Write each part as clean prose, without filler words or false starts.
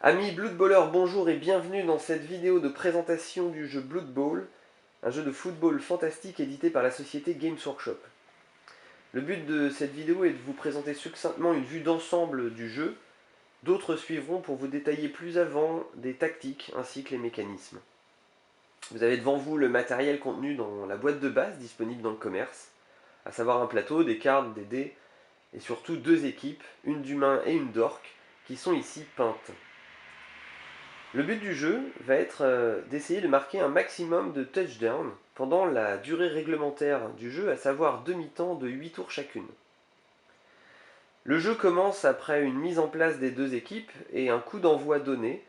Amis Bloodballers, bonjour et bienvenue dans cette vidéo de présentation du jeu Blood Bowl, un jeu de football fantastique édité par la société Games Workshop. Le but de cette vidéo est de vous présenter succinctement une vue d'ensemble du jeu. D'autres suivront pour vous détailler plus avant des tactiques ainsi que les mécanismes. Vous avez devant vous le matériel contenu dans la boîte de base disponible dans le commerce, à savoir un plateau, des cartes, des dés et surtout deux équipes, une d'humains et une d'orques, qui sont ici peintes. Le but du jeu va être d'essayer de marquer un maximum de touchdowns pendant la durée réglementaire du jeu, à savoir demi-temps de 8 tours chacune. Le jeu commence après une mise en place des deux équipes et un coup d'envoi donné,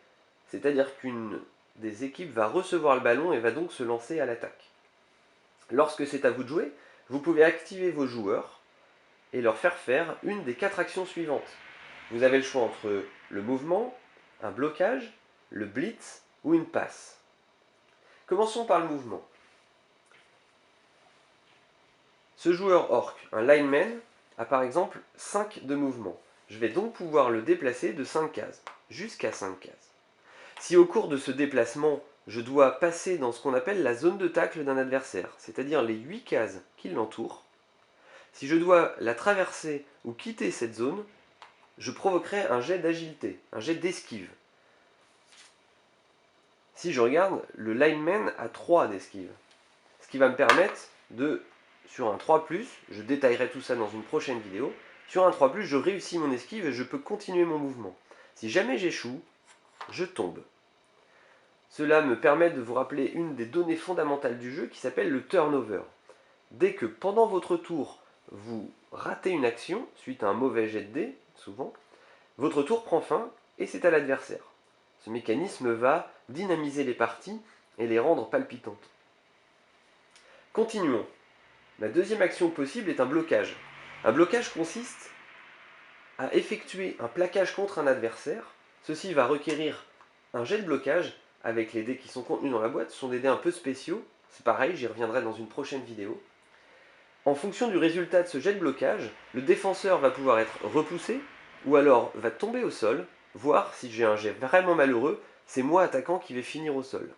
c'est-à-dire qu'une des équipes va recevoir le ballon et va donc se lancer à l'attaque. Lorsque c'est à vous de jouer, vous pouvez activer vos joueurs et leur faire une des 4 actions suivantes. Vous avez le choix entre le mouvement, un blocage, le blitz ou une passe. Commençons par le mouvement. Ce joueur orc, un lineman, a par exemple 5 de mouvement. Je vais donc pouvoir le déplacer de 5 cases, jusqu'à 5 cases. Si au cours de ce déplacement, je dois passer dans ce qu'on appelle la zone de tacle d'un adversaire, c'est-à-dire les 8 cases qui l'entourent, si je dois la traverser ou quitter cette zone, je provoquerai un jet d'agilité, un jet d'esquive. Si je regarde, le lineman a 3 d'esquive, ce qui va me permettre de, sur un 3+, je détaillerai tout ça dans une prochaine vidéo, sur un 3+, je réussis mon esquive et je peux continuer mon mouvement. Si jamais j'échoue, je tombe. Cela me permet de vous rappeler une des données fondamentales du jeu qui s'appelle le turnover. Dès que pendant votre tour, vous ratez une action, suite à un mauvais jet de dés, souvent, votre tour prend fin et c'est à l'adversaire. Ce mécanisme va dynamiser les parties et les rendre palpitantes. Continuons. La deuxième action possible est un blocage. Un blocage consiste à effectuer un plaquage contre un adversaire. Ceci va requérir un jet de blocage avec les dés qui sont contenus dans la boîte. Ce sont des dés un peu spéciaux. C'est pareil, j'y reviendrai dans une prochaine vidéo. En fonction du résultat de ce jet de blocage, le défenseur va pouvoir être repoussé ou alors va tomber au sol, voire si j'ai un jet vraiment malheureux, c'est moi attaquant qui vais finir au sol.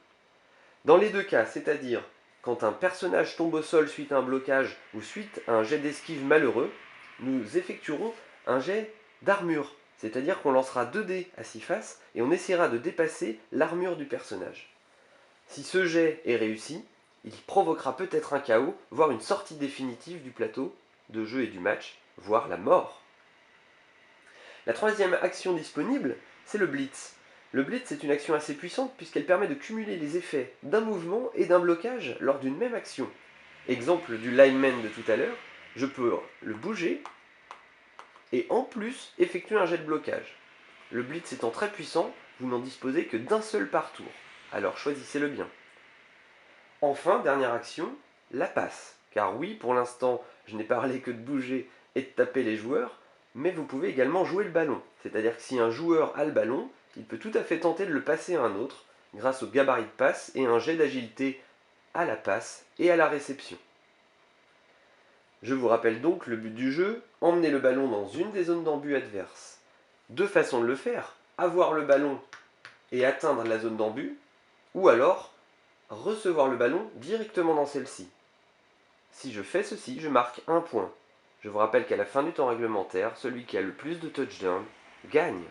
Dans les deux cas, c'est-à-dire quand un personnage tombe au sol suite à un blocage ou suite à un jet d'esquive malheureux, nous effectuerons un jet d'armure, c'est-à-dire qu'on lancera 2 dés à 6 faces et on essaiera de dépasser l'armure du personnage. Si ce jet est réussi, il provoquera peut-être un chaos, voire une sortie définitive du plateau de jeu et du match, voire la mort. La troisième action disponible, c'est le blitz. Le blitz est une action assez puissante puisqu'elle permet de cumuler les effets d'un mouvement et d'un blocage lors d'une même action. Exemple du lineman de tout à l'heure, je peux le bouger et en plus effectuer un jet de blocage. Le blitz étant très puissant, vous n'en disposez que d'un seul par tour, alors choisissez-le bien. Enfin, dernière action, la passe. Car oui, pour l'instant, je n'ai parlé que de bouger et de taper les joueurs, mais vous pouvez également jouer le ballon. C'est-à-dire que si un joueur a le ballon, il peut tout à fait tenter de le passer à un autre, grâce au gabarit de passe et un jet d'agilité à la passe et à la réception. Je vous rappelle donc le but du jeu, emmener le ballon dans une des zones d'embut adverse. Deux façons de le faire, avoir le ballon et atteindre la zone d'embut, ou alors recevoir le ballon directement dans celle-ci. Si je fais ceci, je marque 1 point. Je vous rappelle qu'à la fin du temps réglementaire, celui qui a le plus de touchdowns gagne.